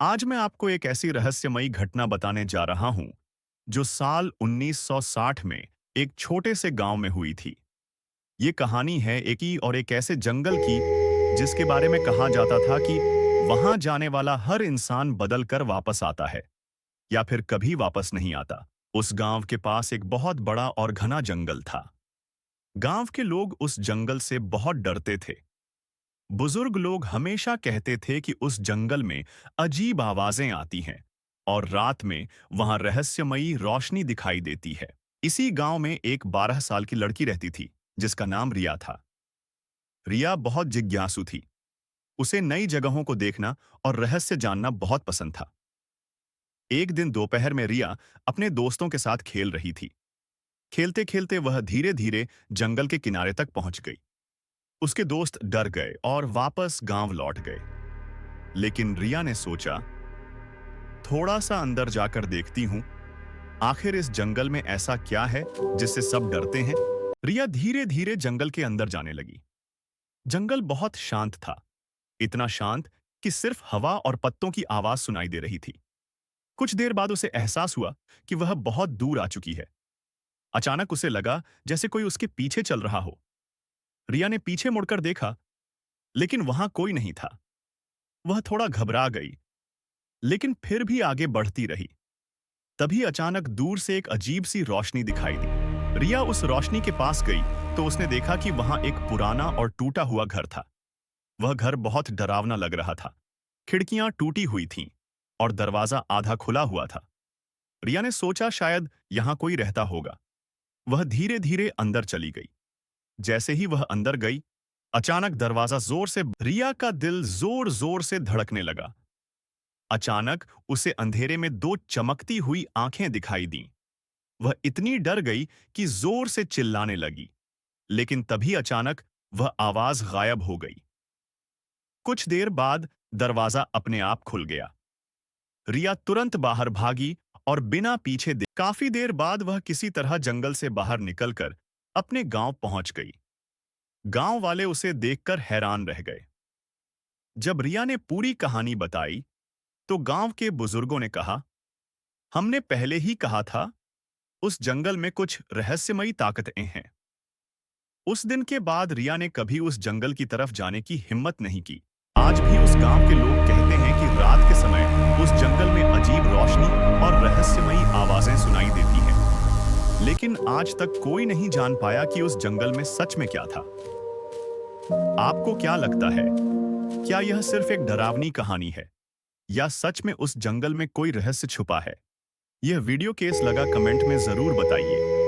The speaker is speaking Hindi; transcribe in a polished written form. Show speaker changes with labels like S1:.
S1: आज मैं आपको एक ऐसी रहस्यमयी घटना बताने जा रहा हूं जो साल 1960 में एक छोटे से गांव में हुई थी। ये कहानी है एक ऐसे जंगल की जिसके बारे में कहा जाता था कि वहां जाने वाला हर इंसान बदल कर वापस आता है या फिर कभी वापस नहीं आता। उस गांव के पास एक बहुत बड़ा और घना जंगल था। गांव के लोग उस जंगल से बहुत डरते थे। बुजुर्ग लोग हमेशा कहते थे कि उस जंगल में अजीब आवाजें आती हैं और रात में वहां रहस्यमयी रोशनी दिखाई देती है। इसी गांव में एक 12 साल की लड़की रहती थी जिसका नाम रिया था। रिया बहुत जिज्ञासु थी। उसे नई जगहों को देखना और रहस्य जानना बहुत पसंद था। एक दिन दोपहर में रिया अपने दोस्तों के साथ खेल रही थी। खेलते खेलते वह धीरे धीरे जंगल के किनारे तक पहुंच गई। उसके दोस्त डर गए और वापस गांव लौट गए। लेकिन रिया ने सोचा, थोड़ा सा अंदर जाकर देखती हूं, आखिर इस जंगल में ऐसा क्या है जिससे सब डरते हैं। रिया धीरे धीरे जंगल के अंदर जाने लगी। जंगल बहुत शांत था, इतना शांत कि सिर्फ हवा और पत्तों की आवाज सुनाई दे रही थी। कुछ देर बाद उसे एहसास हुआ कि वह बहुत दूर आ चुकी है। अचानक उसे लगा जैसे कोई उसके पीछे चल रहा हो। रिया ने पीछे मुड़कर देखा, लेकिन वहां कोई नहीं था। वह थोड़ा घबरा गई, लेकिन फिर भी आगे बढ़ती रही। तभी अचानक दूर से एक अजीब सी रोशनी दिखाई दी। रिया उस रोशनी के पास गई तो उसने देखा कि वहां एक पुराना और टूटा हुआ घर था। वह घर बहुत डरावना लग रहा था। खिड़कियां टूटी हुई थीं और दरवाजा आधा खुला हुआ था। रिया ने सोचा शायद यहां कोई रहता होगा। वह धीरे धीरे अंदर चली गई। जैसे ही वह अंदर गई, अचानक दरवाजा जोर से, रिया का दिल जोर जोर से धड़कने लगा। अचानक उसे अंधेरे में दो चमकती हुई आंखें दिखाई दीं। वह इतनी डर गई कि जोर से चिल्लाने लगी, लेकिन तभी अचानक वह आवाज गायब हो गई। कुछ देर बाद दरवाजा अपने आप खुल गया। रिया तुरंत बाहर भागी और बिना पीछे काफी देर बाद वह किसी तरह जंगल से बाहर निकलकर अपने गांव पहुंच गई। गांव वाले उसे देखकर हैरान रह गए। जब रिया ने पूरी कहानी बताई तो गांव के बुजुर्गों ने कहा, हमने पहले ही कहा था, उस जंगल में कुछ रहस्यमयी ताकतें हैं। उस दिन के बाद रिया ने कभी उस जंगल की तरफ जाने की हिम्मत नहीं की। आज भी उस गांव के लोग कहते हैं कि रात के समय उस जंगल में अजीब रोशनी और रहस्यमयी आवाजें सुनाई देती हैं। लेकिन आज तक कोई नहीं जान पाया कि उस जंगल में सच में क्या था। आपको क्या लगता है? क्या यह सिर्फ एक डरावनी कहानी है या सच में उस जंगल में कोई रहस्य छुपा है? यह वीडियो कैसा लगा कमेंट में जरूर बताइए।